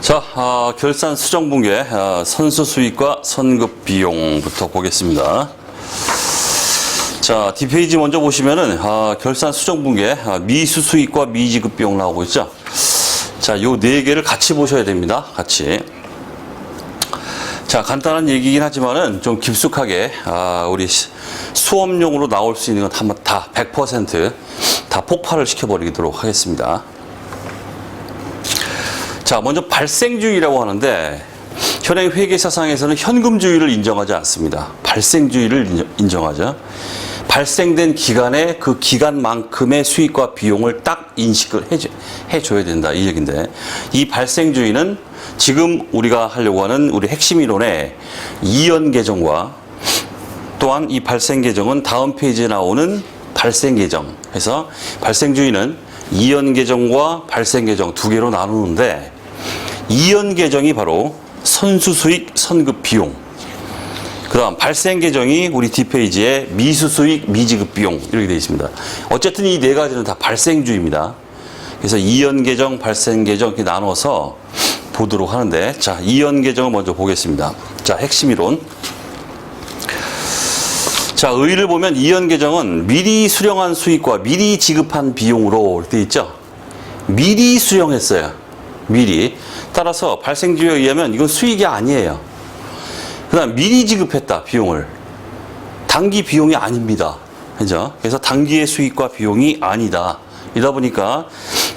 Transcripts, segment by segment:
자, 결산 수정분계 선수 수익과 선급 비용부터 보겠습니다. 자, 뒷페이지 먼저 보시면은 결산 수정분계 미수 수익과 미지급 비용 나오고 있죠. 자, 요 네 개를 같이 보셔야 됩니다. 같이. 자, 간단한 얘기긴 하지만은 좀 깊숙하게 우리 수업용으로 나올 수 있는 건 한번 다 100% 다 폭발을 시켜버리도록 하겠습니다. 자, 먼저 발생주의라고 하는데 현행 회계사상에서는 현금주의를 인정하지 않습니다. 발생주의를 인정하죠. 발생된 기간에 그 기간만큼의 수익과 비용을 딱 인식을 해줘야 된다 이 얘기인데, 이 발생주의는 지금 우리가 하려고 하는 우리 핵심 이론의 이연계정과 또한 이 발생계정은 다음 페이지에 나오는 발생계정 해서 발생주의는 이연계정과 발생계정 두 개로 나누는데, 이연계정이 바로 선수수익, 선급비용, 그 다음 발생계정이 우리 뒷페이지에 미수수익, 미지급비용 이렇게 되어 있습니다. 어쨌든 이 네 가지는 다 발생주의입니다. 그래서 이연계정, 발생계정 이렇게 나눠서 보도록 하는데, 자, 이연계정을 먼저 보겠습니다. 자, 핵심 이론. 자, 의의를 보면 이연계정은 미리 수령한 수익과 미리 지급한 비용으로 이렇게 되어 있죠. 미리 수령했어요. 미리. 따라서 발생주의에 의하면 이건 수익이 아니에요. 그 다음 미리 지급했다 비용을. 단기 비용이 아닙니다. 그죠? 그래서 단기의 수익과 비용이 아니다. 이러다 보니까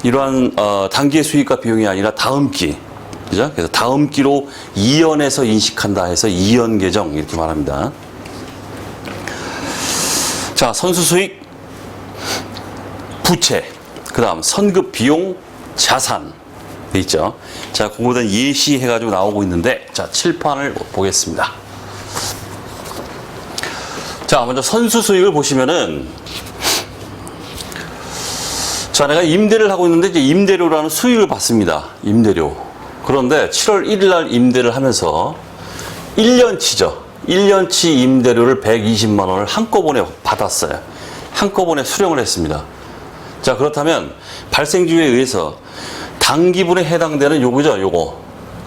이러한 단기의 수익과 비용이 아니라 다음 기. 그죠? 그래서 다음 기로 이연해서 인식한다 해서 이연계정 이렇게 말합니다. 자, 선수수익, 부채, 그 다음 선급비용, 자산 돼 있죠. 자, 그거보다 예시해가지고 나오고 있는데, 자, 칠판을 보겠습니다. 자, 먼저 선수수익을 보시면은, 자, 내가 임대를 하고 있는데 이제 임대료라는 수익을 받습니다. 임대료. 그런데 7월 1일 날 임대를 하면서 1년치죠. 1년치 임대료를 120만 원을 한꺼번에 받았어요. 한꺼번에 수령을 했습니다. 자, 그렇다면 발생주의에 의해서 단기분에 해당되는 요거죠, 요거.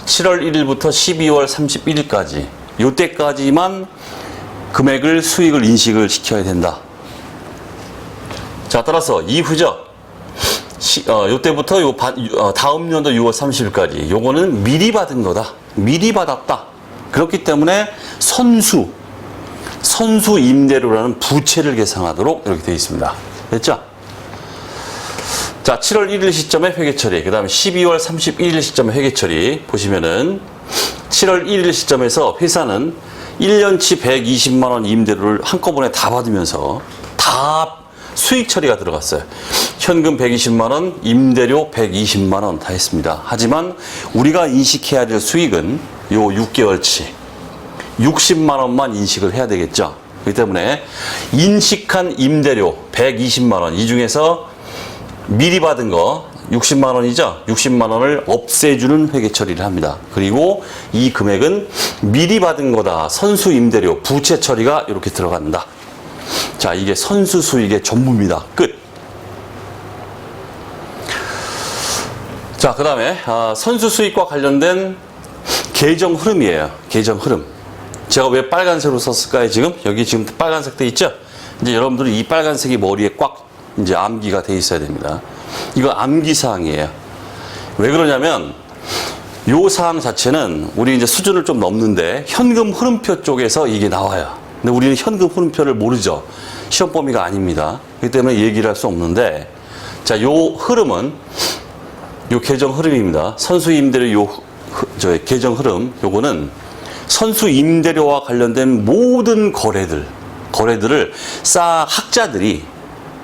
7월 1일부터 12월 31일까지. 요때까지만 금액을 수익을 인식을 시켜야 된다. 자, 따라서 이후죠. 요때부터 다음 연도 6월 30일까지. 요거는 미리 받은 거다. 미리 받았다. 그렇기 때문에 선수 임대료라는 부채를 계상하도록 이렇게 되어 있습니다. 됐죠? 자, 7월 1일 시점에 회계처리, 그 다음에 12월 31일 시점에 회계처리 보시면은 7월 1일 시점에서 회사는 1년치 120만 원 임대료를 한꺼번에 다 받으면서 다 수익 처리가 들어갔어요. 현금 120만 원, 임대료 120만 원 다 했습니다. 하지만 우리가 인식해야 될 수익은 요 6개월치 60만 원만 인식을 해야 되겠죠. 그렇기 때문에 인식한 임대료 120만 원, 이 중에서 미리 받은 거 60만 원이죠. 60만 원을 없애주는 회계 처리를 합니다. 그리고 이 금액은 미리 받은 거다. 선수 임대료, 부채 처리가 이렇게 들어간다. 자, 이게 선수 수익의 전부입니다. 끝. 자, 그 다음에 선수 수익과 관련된 계정 흐름이에요. 계정 흐름. 제가 왜 빨간색으로 썼을까요? 지금 여기 지금 빨간색 돼 있죠. 이제 여러분들은 이 빨간색이 머리에 꽉 이제 암기가 돼 있어야 됩니다. 이거 암기 사항이에요. 왜 그러냐면 요 사항 자체는 우리 이제 수준을 좀 넘는데 현금 흐름표 쪽에서 이게 나와요. 근데 우리는 현금 흐름표를 모르죠. 시험 범위가 아닙니다. 그렇기 때문에 얘기를 할 수 없는데, 자, 요 흐름은 요 계정 흐름입니다. 선수 임대료 계정 흐름, 요거는 선수 임대료와 관련된 모든 거래들을 싹 학자들이,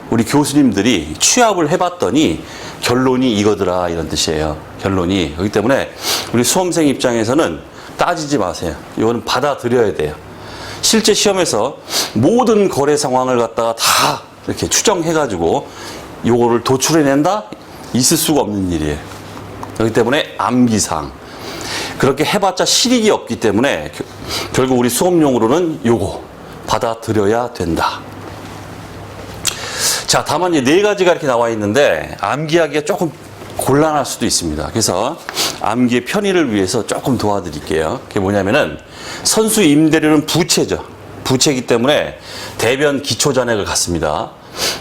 우리 교수님들이 취합을 해봤더니 결론이 이거더라 이런 뜻이에요. 결론이. 그렇기 때문에 우리 수험생 입장에서는 따지지 마세요. 이거는 받아들여야 돼요. 실제 시험에서 모든 거래 상황을 갖다가 다 이렇게 추정해가지고 요거를 도출해낸다? 있을 수가 없는 일이에요. 그렇기 때문에 암기사항. 그렇게 해봤자 실익이 없기 때문에 결국 우리 수업용으로는 요거 받아들여야 된다. 자, 다만 이제 네 가지가 이렇게 나와 있는데 암기하기가 조금 곤란할 수도 있습니다. 그래서 암기의 편의를 위해서 조금 도와드릴게요. 그게 뭐냐면은 선수 임대료는 부채죠. 부채이기 때문에 대변 기초 잔액을 갖습니다.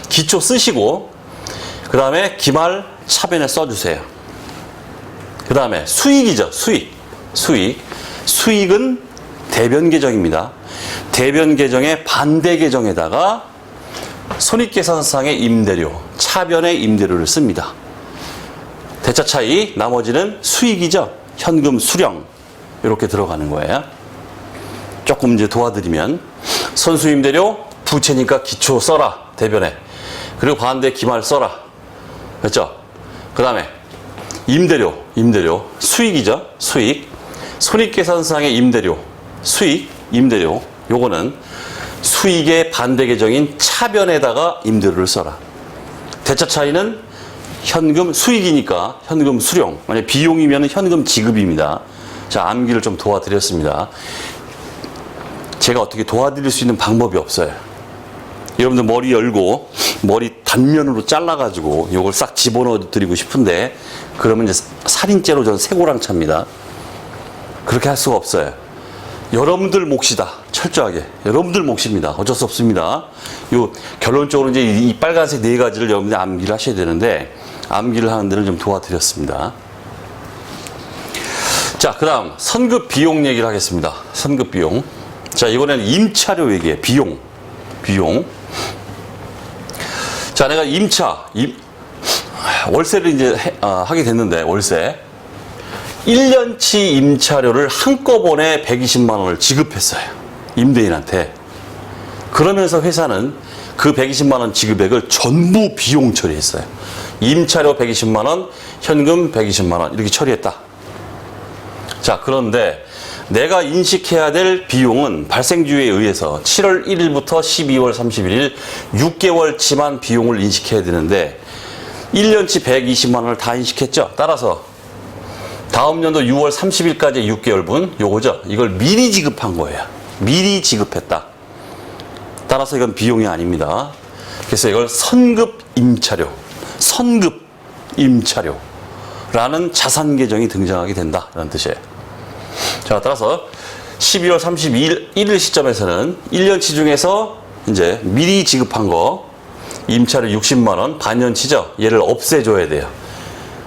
기초 쓰시고 그 다음에 기말 차변에 써주세요. 그 다음에 수익이죠. 수익은 대변 계정입니다. 대변 계정의 반대 계정에다가 손익계산상의 임대료, 차변의 임대료를 씁니다. 대차 차이, 나머지는 수익이죠. 현금 수령 이렇게 들어가는 거예요. 조금 이제 도와드리면 선수 임대료 부채니까 기초 써라 대변에. 그리고 반대 기말 써라. 그렇죠? 그 다음에 임대료 수익이죠. 수익. 손익계산상의 임대료, 임대료 요거는 수익의 반대 계정인 차변에다가 임대료를 써라. 대차 차이는 현금 수익이니까 현금 수령, 만약 비용이면 현금 지급입니다. 자, 암기를 좀 도와드렸습니다. 제가 어떻게 도와드릴 수 있는 방법이 없어요. 여러분들 머리 열고 머리 단면으로 잘라가지고 요걸 싹 집어넣어 드리고 싶은데 그러면 이제 살인죄로 저는 쇠고랑 찹니다. 그렇게 할 수가 없어요. 여러분들 몫이다. 철저하게. 여러분들 몫입니다. 어쩔 수 없습니다. 요 결론적으로 이제 이 빨간색 네 가지를 여러분들이 암기를 하셔야 되는데 암기를 하는 데를 좀 도와드렸습니다. 자, 그 다음 선급 비용 얘기를 하겠습니다. 선급 비용. 자, 이번에는 임차료 얘기해. 비용. 자, 내가 월세를 이제 하게 됐는데 월세 1년치 임차료를 한꺼번에 120만 원을 지급했어요. 임대인한테. 그러면서 회사는 그 120만 원 지급액을 전부 비용 처리했어요. 임차료 120만 원, 현금 120만 원 이렇게 처리했다. 자, 그런데 내가 인식해야 될 비용은 발생주의에 의해서 7월 1일부터 12월 31일 6개월치만 비용을 인식해야 되는데 1년치 120만 원을 다 인식했죠. 따라서 다음 연도 6월 30일까지 6개월분 요거죠. 이걸 미리 지급한 거예요. 미리 지급했다. 따라서 이건 비용이 아닙니다. 그래서 이걸 선급 임차료라는 자산 계정이 등장하게 된다. 라는 뜻이에요. 자, 따라서 12월 31일 시점에서는 1년치 중에서 이제 미리 지급한 거 임차료 60만 원, 반년치죠. 얘를 없애줘야 돼요.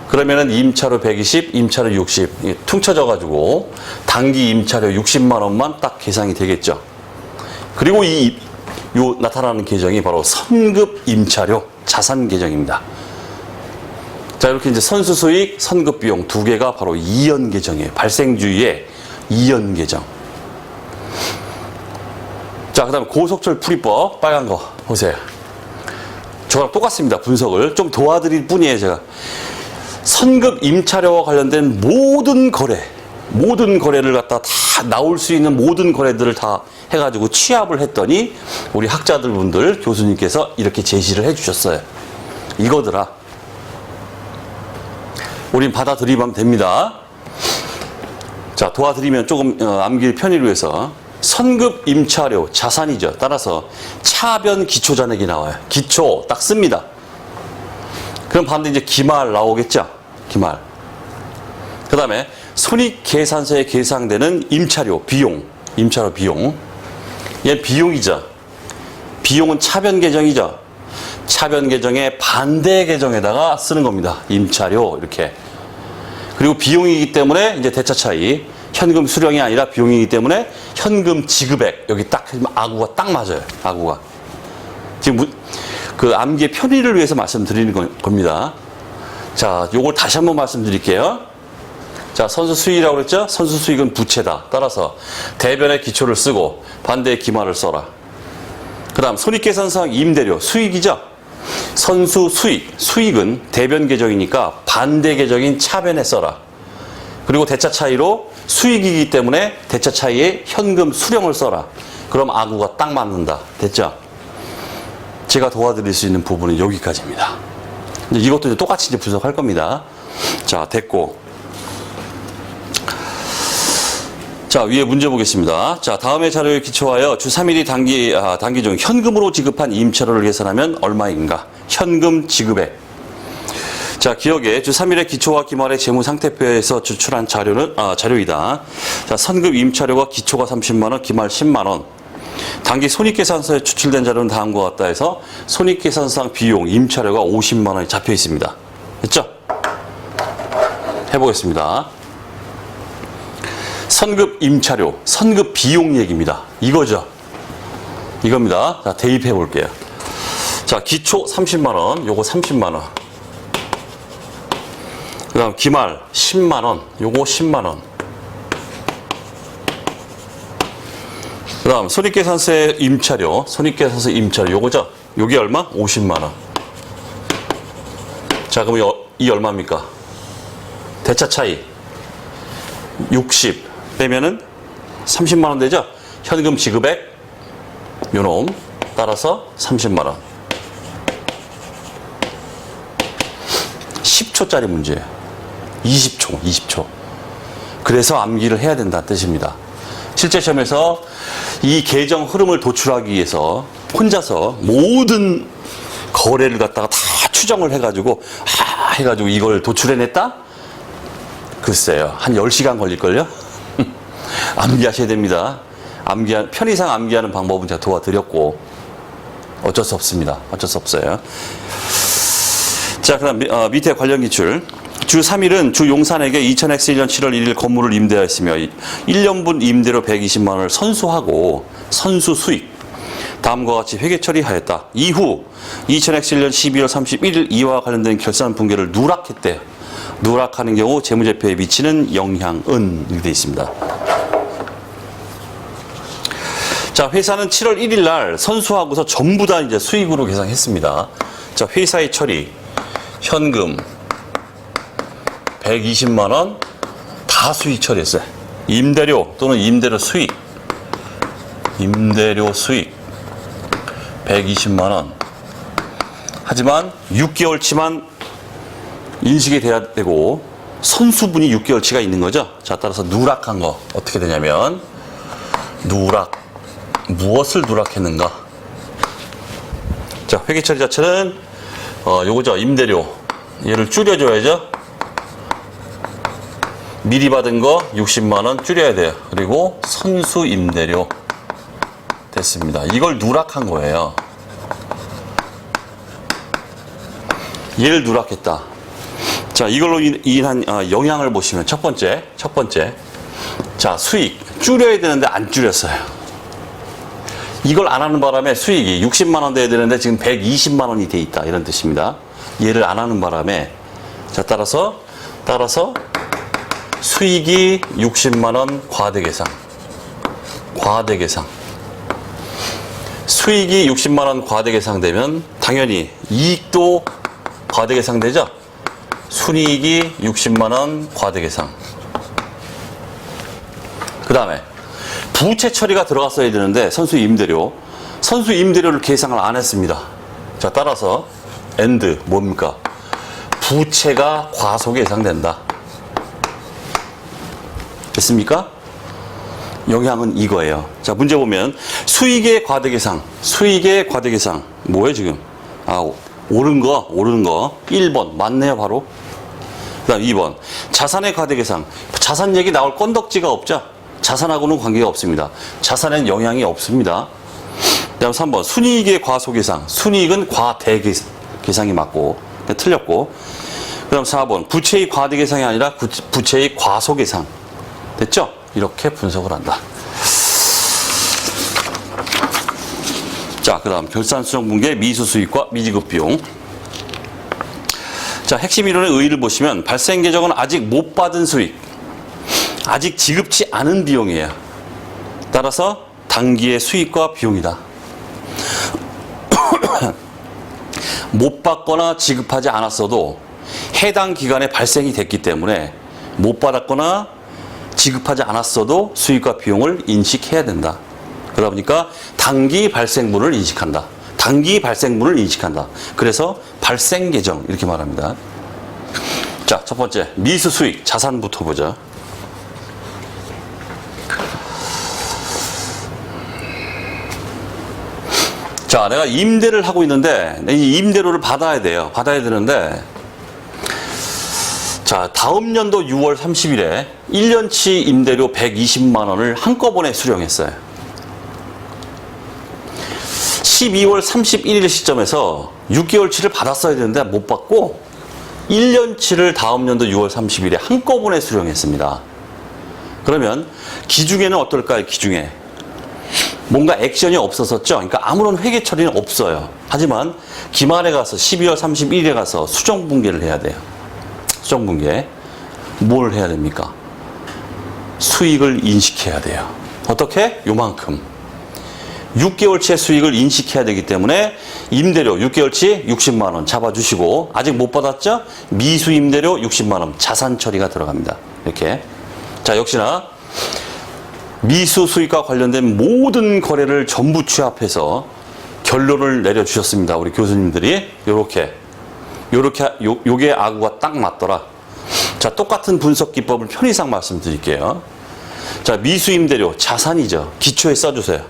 그러면은 임차료 120, 임차료 60 퉁쳐져 가지고 단기 임차료 60만 원만 딱 계산이 되겠죠. 그리고 요 나타나는 계정이 바로 선급 임차료 자산 계정입니다. 자, 이렇게 이제 선수 수익, 선급 비용 두 개가 바로 이연 계정이에요. 발생주의의 이연 계정. 자, 그다음에 고속철 풀이법 빨간 거 보세요. 저랑 똑같습니다. 분석을 좀 도와드릴 뿐이에요. 제가 선급 임차료와 관련된 모든 거래를 갖다 다 나올 수 있는 모든 거래들을 다 해가지고 취합을 했더니 우리 학자들 분들 교수님께서 이렇게 제시를 해주셨어요. 이거더라. 우린 받아들이면 됩니다. 자, 도와드리면 조금 암기 편의를 위해서 선급 임차료 자산이죠. 따라서 차변 기초 잔액이 나와요. 기초 딱 씁니다. 그럼 반대 이제 기말 나오겠죠. 기말. 그 다음에 손익계산서에 계상되는 임차료 비용. 얘 비용이죠. 비용은 차변 계정이죠. 차변 계정의 반대 계정에다가 쓰는 겁니다. 임차료 이렇게. 그리고 비용이기 때문에 이제 대차 차이. 현금 수령이 아니라 비용이기 때문에 현금 지급액. 여기 딱 아구가 딱 맞아요. 아구가. 지금 그 암기의 편의를 위해서 말씀드리는 겁니다. 자, 요걸 다시 한번 말씀드릴게요. 자, 선수 수익이라고 그랬죠? 선수 수익은 부채다. 따라서 대변의 기초를 쓰고 반대의 기말을 써라. 그 다음 손익계산상 임대료 수익이죠? 선수 수익은 대변 계정이니까 반대 계정인 차변에 써라. 그리고 대차 차이로 수익이기 때문에 대차 차이에 현금 수령을 써라. 그럼 아구가 딱 맞는다. 됐죠? 제가 도와드릴 수 있는 부분은 여기까지입니다. 이것도 이제 똑같이 이제 분석할 겁니다. 자, 됐고. 자, 위에 문제 보겠습니다. 자, 다음의 자료에 기초하여 주 3일이 단기 중 현금으로 지급한 임차료를 계산하면 얼마인가? 현금 지급액. 자, 기억에 주 3일의 기초와 기말의 재무 상태표에서 제출한 자료는 자료이다. 자, 선급 임차료가 기초가 30만 원, 기말 10만 원. 당기 손익계산서에 추출된 자료는 다음과 같다 해서 손익계산상 비용 임차료가 50만 원이 잡혀 있습니다. 됐죠? 해보겠습니다. 선급 임차료, 선급 비용 얘기입니다. 이거죠. 이겁니다. 자, 대입해 볼게요. 자, 기초 30만 원, 요거 30만 원. 그 다음 기말 10만 원, 요거 10만 원. 그 다음 손익계산서의 임차료, 손익계산서 임차료 요거죠. 요게 얼마? 50만 원. 자, 그럼 이 얼마입니까? 대차 차이 60 빼면은 30만 원 되죠? 현금 지급액 요놈 따라서 30만 원. 10초짜리 문제예요. 20초. 그래서 암기를 해야 된다는 뜻입니다. 실제 시험에서 이 계정 흐름을 도출하기 위해서 혼자서 모든 거래를 갖다가 다 추정을 해가지고 이걸 도출해냈다? 글쎄요. 한 10시간 걸릴걸요? 암기하셔야 됩니다. 편의상 암기하는 방법은 제가 도와드렸고 어쩔 수 없습니다. 어쩔 수 없어요. 자, 그 다음 밑에 관련 기출. 주 3일은 주 용산에게 2000X 1년 7월 1일 건물을 임대하였으며 1년분 임대료 120만 원을 선수하고 선수 수익 다음과 같이 회계 처리하였다. 이후 2000X 1년 12월 31일 이와 관련된 결산 분계를 누락했대요. 누락하는 경우 재무제표에 미치는 영향은 이렇게 되어 있습니다. 자, 회사는 7월 1일 날 선수하고서 전부 다 이제 수익으로 계산했습니다. 자, 회사의 처리 현금 120만 원 다 수익 처리했어요. 임대료 또는 임대료 수익 120만 원. 하지만 6개월치만 인식이 돼야 되고 선수분이 6개월치가 있는 거죠. 자, 따라서 누락한 거 어떻게 되냐면 무엇을 누락했는가? 자, 회계 처리 자체는 요거죠. 임대료 얘를 줄여줘야죠. 미리 받은 거 60만 원 줄여야 돼요. 그리고 선수 임대료 됐습니다. 이걸 누락한 거예요. 얘를 누락했다. 자, 이걸로 인한 영향을 보시면 첫 번째. 자, 수익 줄여야 되는데 안 줄였어요. 이걸 안 하는 바람에 수익이 60만 원 돼야 되는데 지금 120만 원이 돼 있다. 이런 뜻입니다. 얘를 안 하는 바람에 자, 따라서 수익이 60만 원 과대계상. 수익이 60만 원 과대계상 되면 당연히 이익도 과대계상 되죠. 순이익이 60만 원 과대계상. 그 다음에 부채 처리가 들어갔어야 되는데 선수 임대료를 계상을 안 했습니다. 자, 따라서 엔드 뭡니까? 부채가 과속에 해당된다. 됐습니까? 영향은 이거예요. 자, 문제 보면 수익의 과대계상 뭐예요 지금? 오른 거 1번 맞네요. 바로. 그 다음 2번 자산의 과대계상. 자산 얘기 나올 건덕지가 없죠. 자산하고는 관계가 없습니다. 자산엔 영향이 없습니다. 그 다음 3번 순이익의 과소계상. 순이익은 과대계상이 맞고 틀렸고. 그 다음 4번 부채의 과대계상이 아니라 부채의 과소계상. 됐죠? 이렇게 분석을 한다. 자, 그 다음 결산수정분계 미수수익과 미지급비용. 자, 핵심 이론의 의의를 보시면 발생계정은 아직 못 받은 수익, 아직 지급치 않은 비용이에요. 따라서 당기의 수익과 비용이다. 못 받거나 지급하지 않았어도 해당 기간에 발생이 됐기 때문에 못 받았거나 지급하지 않았어도 수익과 비용을 인식해야 된다. 그러다 보니까 당기 발생분을 인식한다. 그래서 발생계정 이렇게 말합니다. 자, 첫 번째 미수수익 자산부터 보자. 자, 내가 임대를 하고 있는데 이 임대료를 받아야 되는데 자, 다음 연도 6월 30일에 1년치 임대료 120만 원을 한꺼번에 수령했어요. 12월 31일 시점에서 6개월치를 받았어야 되는데 못 받고 1년치를 다음 연도 6월 30일에 한꺼번에 수령했습니다. 그러면 기중에는 어떨까요? 기중에 뭔가 액션이 없었었죠. 그러니까 아무런 회계 처리는 없어요. 하지만 기말에 가서 12월 31일에 가서 수정분계를 해야 돼요. 수정분계. 뭘 해야 됩니까? 수익을 인식해야 돼요. 어떻게? 요만큼. 6개월치의 수익을 인식해야 되기 때문에 임대료 6개월치 60만 원 잡아주시고, 아직 못 받았죠? 미수 임대료 60만 원 자산 처리가 들어갑니다. 이렇게. 자, 역시나 미수 수익과 관련된 모든 거래를 전부 취합해서 결론을 내려주셨습니다. 우리 교수님들이 요게 아구가 딱 맞더라. 자, 똑같은 분석 기법을 편의상 말씀드릴게요. 자, 미수 임대료 자산이죠. 기초에 써주세요.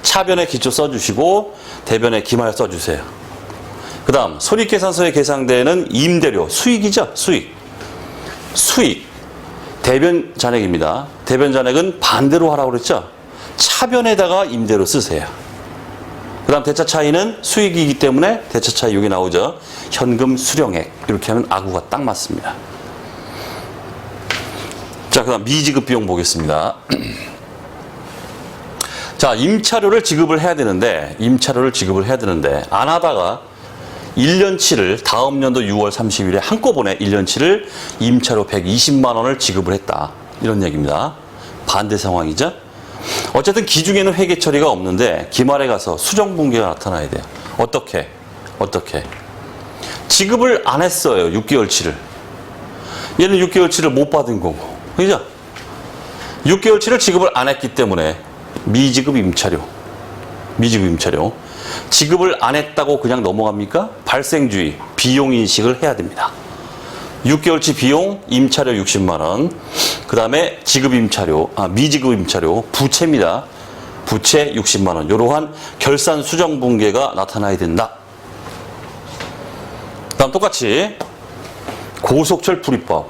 차변에 기초 써주시고 대변에 기말 써주세요. 그 다음 손익계산서에 계상되는 임대료 수익이죠. 수익 대변 잔액입니다. 대변 잔액은 반대로 하라고 그랬죠. 차변에다가 임대료 쓰세요. 그 다음 대차 차이는 수익이기 때문에 대차 차이 여기 나오죠. 현금 수령액. 이렇게 하면 아구가 딱 맞습니다. 자, 그 다음 미지급 비용 보겠습니다. 자, 임차료를 지급을 해야 되는데 안 하다가 1년치를 다음 연도 6월 30일에 한꺼번에 1년치를 임차료 120만 원을 지급을 했다. 이런 얘기입니다. 반대 상황이죠. 어쨌든 기중에는 회계 처리가 없는데 기말에 가서 수정분계가 나타나야 돼요. 어떻게? 지급을 안 했어요. 6개월치를. 얘는 6개월치를 못 받은 거고. 그죠? 6개월치를 지급을 안 했기 때문에 미지급 임차료. 지급을 안 했다고 그냥 넘어갑니까? 발생주의, 비용 인식을 해야 됩니다. 6개월치 비용, 임차료 60만 원. 그 다음에 미지급 임차료, 부채입니다. 부채 60만 원. 이러한 결산 수정 분계가 나타나야 된다. 그 다음 똑같이 고속철 풀이법.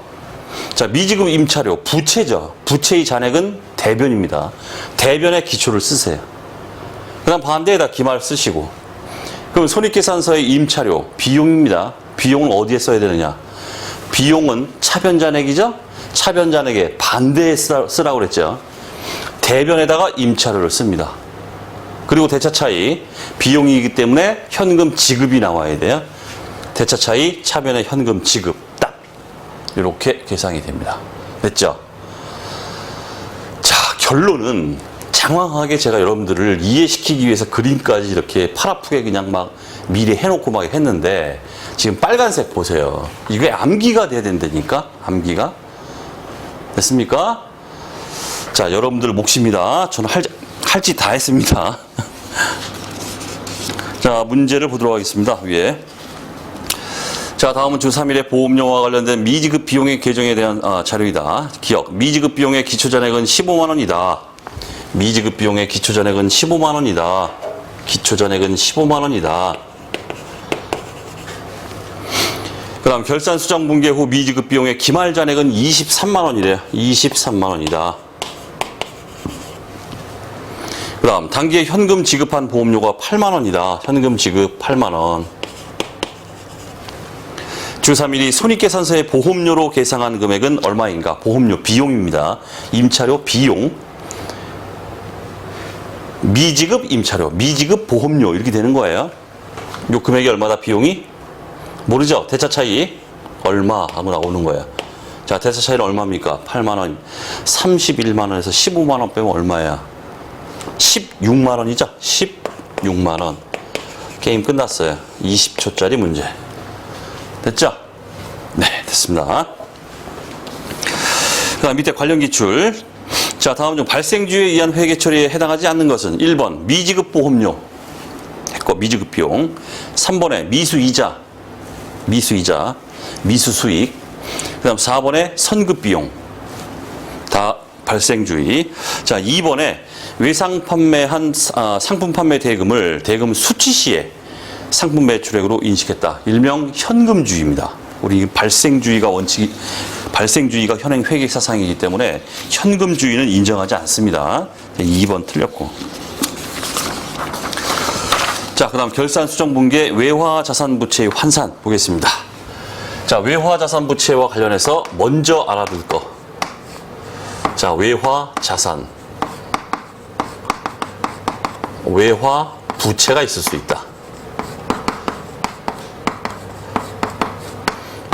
자, 미지급 임차료, 부채죠. 부채의 잔액은 대변입니다. 대변에 기초를 쓰세요. 그 다음 반대에다 기말 쓰시고. 그럼 손익계산서의 임차료, 비용입니다. 비용은 어디에 써야 되느냐? 비용은 차변 잔액이죠? 차변 잔액에 반대에 쓰라고 그랬죠. 대변에다가 임차료를 씁니다. 그리고 대차 차이, 비용이기 때문에 현금 지급이 나와야 돼요. 대차 차이, 차변에 현금 지급. 딱. 이렇게 계산이 됩니다. 됐죠? 자, 결론은 장황하게 제가 여러분들을 이해시키기 위해서 그림까지 이렇게 팔 아프게 그냥 막 미리 해놓고 막 했는데, 지금 빨간색 보세요. 이게 암기가 돼야 된다니까? 암기가. 됐습니까? 자, 여러분들 몫입니다. 저는 할 짓 다 했습니다. 자, 문제를 보도록 하겠습니다. 위에. 자, 다음은 주 3일에 보험료와 관련된 미지급 비용의 계정에 대한 자료이다. 기억. 미지급 비용의 기초잔액은 15만 원이다. 미지급 비용의 기초잔액은 15만 원이다. 기초잔액은 15만 원이다. 그 다음 결산 수정 분계 후 미지급 비용의 기말 잔액은 23만 원이래요. 23만 원이다. 그 다음 단기에 현금 지급한 보험료가 8만 원이다. 현금 지급 8만 원. 주 3일이 손익계산서의 보험료로 계상한 금액은 얼마인가? 보험료 비용입니다. 임차료 비용. 미지급 임차료, 미지급 보험료 이렇게 되는 거예요. 요 금액이 얼마다 비용이? 모르죠? 대차 차이 얼마 하고 나오는 거예요. 자, 대차 차이는 얼마입니까? 8만 원. 31만 원에서 15만 원 빼면 얼마야? 16만 원이죠? 16만 원. 게임 끝났어요. 20초짜리 문제. 됐죠? 네, 됐습니다. 그 다음 밑에 관련 기출. 자, 다음 중 발생주에 의한 회계 처리에 해당하지 않는 것은 1번 미지급 보험료 했고 미지급 비용, 3번에 미수이자, 미수수익, 그 다음 4번에 선급 비용 다 발생주의. 자, 2번에 외상 판매한 상품 판매 대금 수취 시에 상품 매출액으로 인식했다. 일명 현금주의입니다. 우리 발생주의가 현행 회계 사상이기 때문에 현금주의는 인정하지 않습니다. 2번 틀렸고. 자, 그 다음 결산수정분계 외화자산부채의 환산 보겠습니다. 자, 외화자산부채와 관련해서 먼저 알아둘 거. 자, 외화자산. 외화부채가 있을 수 있다.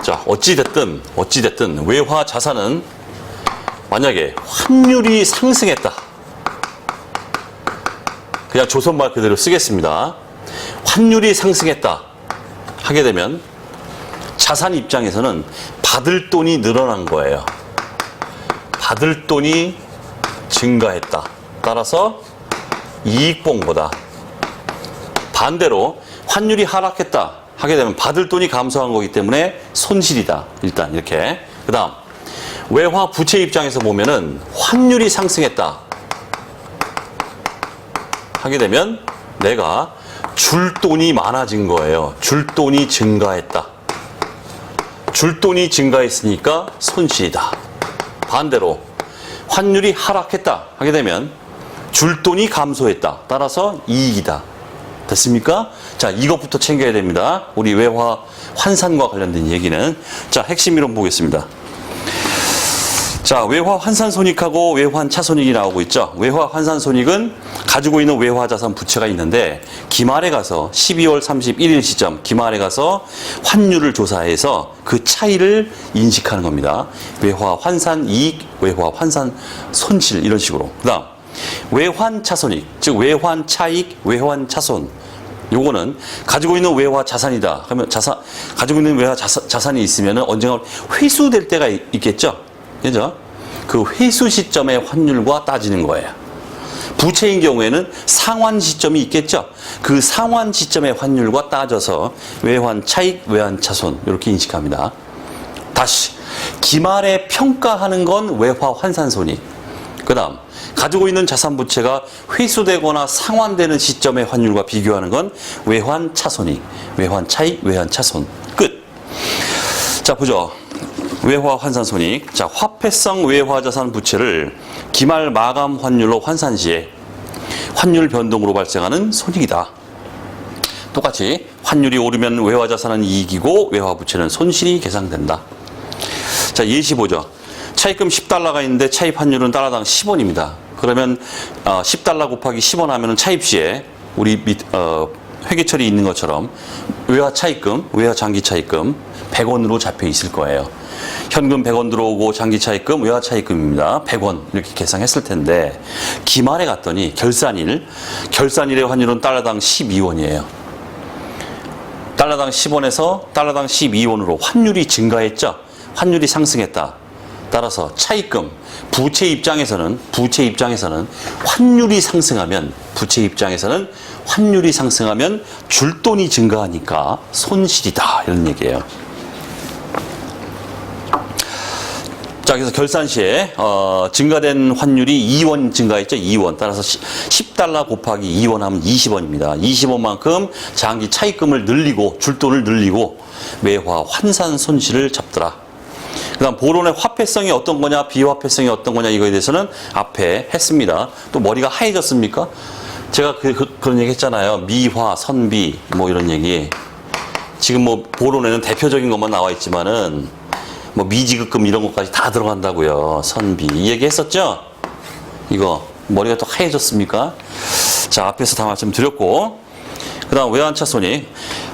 자, 어찌됐든 외화자산은 만약에 환율이 상승했다. 그냥 조선말 그대로 쓰겠습니다. 환율이 상승했다 하게 되면 자산 입장에서는 받을 돈이 늘어난 거예요. 받을 돈이 증가했다. 따라서 이익봉보다. 반대로 환율이 하락했다 하게 되면 받을 돈이 감소한 거기 때문에 손실이다. 일단 이렇게. 그 다음 외화 부채 입장에서 보면은 환율이 상승했다 하게 되면 내가 줄 돈이 많아진 거예요. 줄 돈이 증가했다. 줄 돈이 증가했으니까 손실이다. 반대로 환율이 하락했다 하게 되면 줄 돈이 감소했다. 따라서 이익이다. 됐습니까? 자, 이것부터 챙겨야 됩니다. 우리 외화 환산과 관련된 얘기는. 자, 핵심 이론 보겠습니다. 자, 외화 환산 손익하고 외환차 손익이 나오고 있죠. 외화 환산 손익은 가지고 있는 외화 자산 부채가 있는데 기말에 가서 12월 31일 시점 기말에 가서 환율을 조사해서 그 차이를 인식하는 겁니다. 외화 환산 이익, 외화 환산 손실 이런 식으로. 그다음 외환차 손익, 즉 외환 차익, 외환 차손. 요거는 가지고 있는 외화 자산이다. 그러면 가지고 있는 외화 자산이 있으면은 언젠가 회수될 때가 있겠죠. 그죠? 그 회수 시점의 환율과 따지는 거예요. 부채인 경우에는 상환 시점이 있겠죠. 그 상환 시점의 환율과 따져서 외환 차익, 외환 차손 이렇게 인식합니다. 다시 기말에 평가하는 건 외화 환산 손익. 그다음 가지고 있는 자산 부채가 회수되거나 상환되는 시점의 환율과 비교하는 건 외환 차손익, 외환 차익, 외환 차손. 끝. 자, 보죠. 외화 환산 손익. 자, 화폐성 외화 자산 부채를 기말 마감 환율로 환산 시에 환율 변동으로 발생하는 손익이다. 똑같이 환율이 오르면 외화 자산은 이익이고 외화 부채는 손실이 계산된다. 자, 예시 보죠. 차입금 10달러가 있는데 차입 환율은 달러당 10원입니다. 그러면 10달러 곱하기 10원 하면은 차입 시에 우리 회계처리 있는 것처럼 외화 차입금, 외화 장기 차입금 100원으로 잡혀 있을 거예요. 현금 100원 들어오고 장기 차입금, 외화 차입금입니다. 100원 이렇게 계산했을 텐데 기말에 갔더니 결산일의 환율은 달러당 12원이에요. 달러당 10원에서 달러당 12원으로 환율이 증가했죠. 환율이 상승했다. 따라서 차입금, 부채 입장에서는 환율이 상승하면 줄 돈이 증가하니까 손실이다. 이런 얘기예요. 자, 그래서 결산 시에 증가된 환율이 2원 증가했죠. 2원. 따라서 10달러 곱하기 2원 하면 20원입니다. 20원만큼 장기 차입금을 늘리고 줄돈을 늘리고 외화 환산 손실을 잡더라. 그 다음 보론의 화폐성이 어떤 거냐 비화폐성이 어떤 거냐 이거에 대해서는 앞에 했습니다. 또 머리가 하얘졌습니까? 제가 그런 얘기 했잖아요. 미화, 선비 뭐 이런 얘기. 지금 뭐 보론에는 대표적인 것만 나와 있지만은 뭐 미지급금 이런 것까지 다 들어간다고요. 선비 이 얘기 했었죠? 이거 머리가 또 하얘졌습니까? 자, 앞에서 다 말씀드렸고 그 다음 외환차 손익.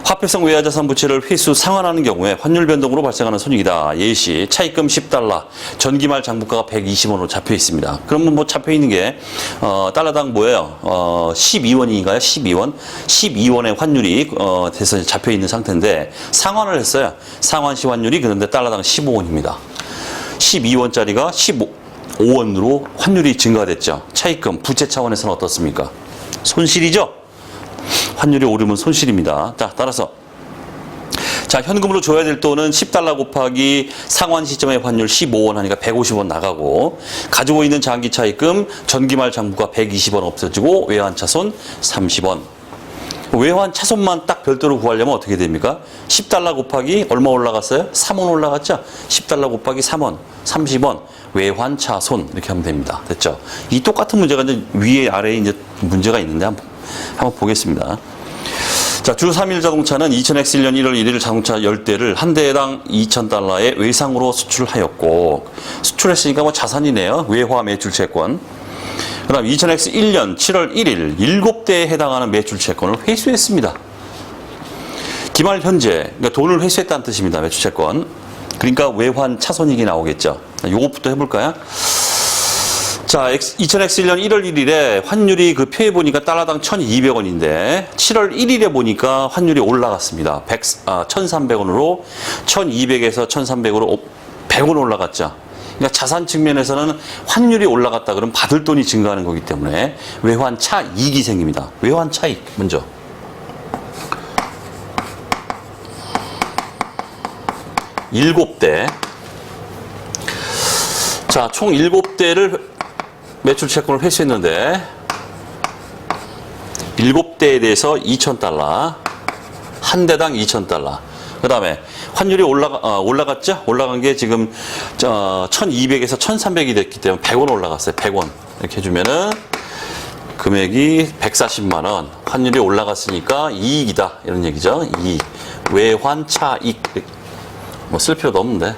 화폐성 외화자산 부채를 회수 상환하는 경우에 환율 변동으로 발생하는 손익이다. 예시 차입금 10달러 전기말 장부가가 120원으로 잡혀 있습니다. 그러면 뭐 잡혀 있는 게 달러당 뭐예요? 12원인가요? 12원의 환율이 돼서 잡혀 있는 상태인데 상환을 했어요. 상환 시 환율이 그런데 달러당 15원입니다. 12원짜리가 15원으로 환율이 증가됐죠. 차입금 부채 차원에서는 어떻습니까? 손실이죠? 환율이 오르면 손실입니다. 자, 따라서 자, 현금으로 줘야 될 돈은 10달러 곱하기 상환 시점의 환율 15원 하니까 150원 나가고 가지고 있는 장기 차입금 전기말 장부가 120원 없어지고 외환차손 30원. 외환 차손만 딱 별도로 구하려면 어떻게 됩니까? 10달러 곱하기 얼마 올라갔어요? 3원 올라갔죠? 10달러 곱하기 3원, 30원, 외환 차손 이렇게 하면 됩니다. 됐죠? 이 똑같은 문제가 이제 위에 아래에 이제 문제가 있는데 한번 보겠습니다. 자, 주 3일 자동차는 2000X 1년 1월 1일 자동차 10대를 한 대당 2,000달러의 외상으로 수출하였고, 수출했으니까 뭐 자산이네요. 외화 매출 채권. 그 다음 2000X 1년 7월 1일 7대에 해당하는 매출 채권을 회수했습니다. 기말 현재, 그러니까 돈을 회수했다는 뜻입니다. 매출 채권. 그러니까 외환 차손익이 나오겠죠. 요것부터 해볼까요? 자, 2000X 1년 1월 1일에 환율이 그 표에 보니까 달러당 1,200원인데 7월 1일에 보니까 환율이 올라갔습니다. 1,300원으로 1,200에서 1,300으로 100원 올라갔죠. 그러니까 자산 측면에서는 환율이 올라갔다 그러면 받을 돈이 증가하는 거기 때문에 외환 차익이 생깁니다. 외환 차익 먼저. 일곱 대. 자, 총 7대를 매출 채권을 회수했는데 7대에 대해서 2,000달러, 한 대당 2,000달러. 그 다음에 환율이 올라갔죠? 올라간 게 지금 1,200에서 1,300이 됐기 때문에 100원 올라갔어요. 100원. 이렇게 해주면은 금액이 140만 원. 환율이 올라갔으니까 이익이다. 이런 얘기죠. 이익. 외환 차익. 뭐 쓸 필요도 없는데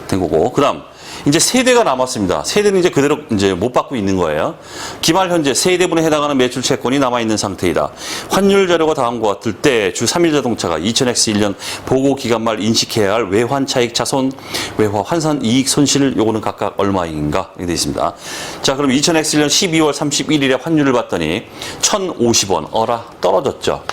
된 거고. 그 다음 이제 세대가 남았습니다. 세대는 이제 그대로 이제 못 받고 있는 거예요. 기말 현재 세대분에 해당하는 매출 채권이 남아있는 상태이다. 환율 자료가 다음과 같을 때 주 3일 자동차가 2000X 1년 보고 기간 말 인식해야 할 외환 차익 차손, 외화 환산 이익 손실 요거는 각각 얼마인가 이렇게 되어 있습니다. 자, 그럼 2000X 1년 12월 31일에 환율을 봤더니 1,050원 어라 떨어졌죠.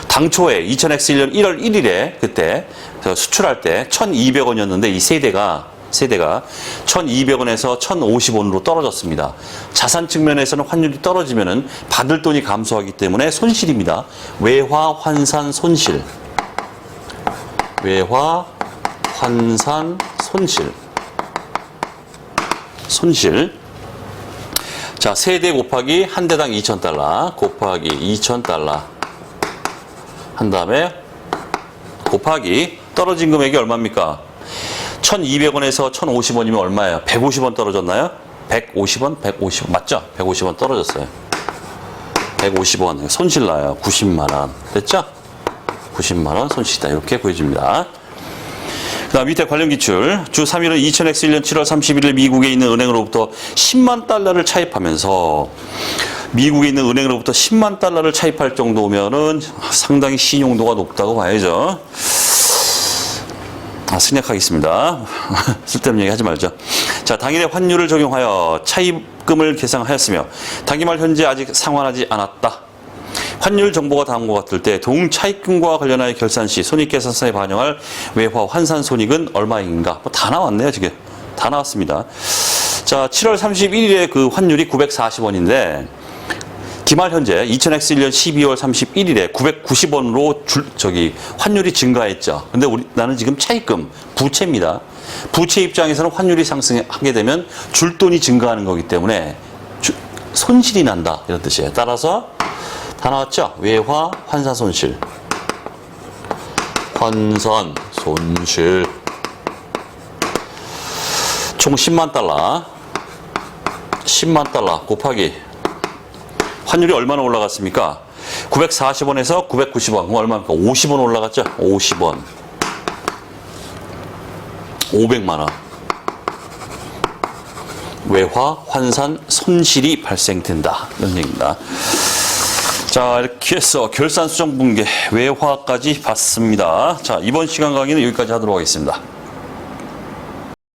당초에 2000X 1년 1월 1일에 그때 수출할 때 1,200원이었는데 이 세대가 1,200원에서 1,050원으로 떨어졌습니다. 자산 측면에서는 환율이 떨어지면은 받을 돈이 감소하기 때문에 손실입니다. 외화 환산 손실. 외화 환산 손실. 손실. 자, 세대 곱하기 한 대당 2,000달러 곱하기 2,000달러 한 다음에 곱하기 떨어진 금액이 얼마입니까? 1,200원에서 1,050원이면 얼마예요? 150원 떨어졌나요? 150원? 150원. 맞죠? 150원 떨어졌어요. 150원. 손실 나요. 90만원. 됐죠? 90만원 손실이다. 이렇게 보여줍니다. 그 다음 밑에 관련 기출. 주 3일은 2000X 1년 7월 31일 미국에 있는 은행으로부터 10만 달러를 차입하면서 미국에 있는 은행으로부터 10만 달러를 차입할 정도면은 상당히 신용도가 높다고 봐야죠. 생략하겠습니다. 쓸데없는 얘기 하지 말죠. 자, 당일에 환율을 적용하여 차입금을 계상하였으며 당기말 현재 아직 상환하지 않았다. 환율 정보가 다음과 같을 때 동차입금과 관련하여 결산 시 손익계산서에 반영할 외화 환산 손익은 얼마인가? 뭐 다 나왔네요, 지금. 다 나왔습니다. 자, 7월 31일에 그 환율이 940원인데 기말 현재 2000X 1년 12월 31일에 990원으로 환율이 증가했죠. 근데 나는 지금 차입금, 부채입니다. 부채 입장에서는 환율이 상승하게 되면 줄 돈이 증가하는 거기 때문에 손실이 난다. 이런 뜻이에요. 따라서 다 나왔죠? 외화 환산 손실. 환산 손실. 총 10만 달러. 10만 달러 곱하기 환율이 얼마나 올라갔습니까? 940원에서 990원. 그럼 얼마입니까? 50원 올라갔죠? 50원. 500만 원. 외화 환산 손실이 발생된다. 이런 얘기입니다. 자, 이렇게 해서 결산 수정 분계 외화까지 봤습니다. 자, 이번 시간 강의는 여기까지 하도록 하겠습니다.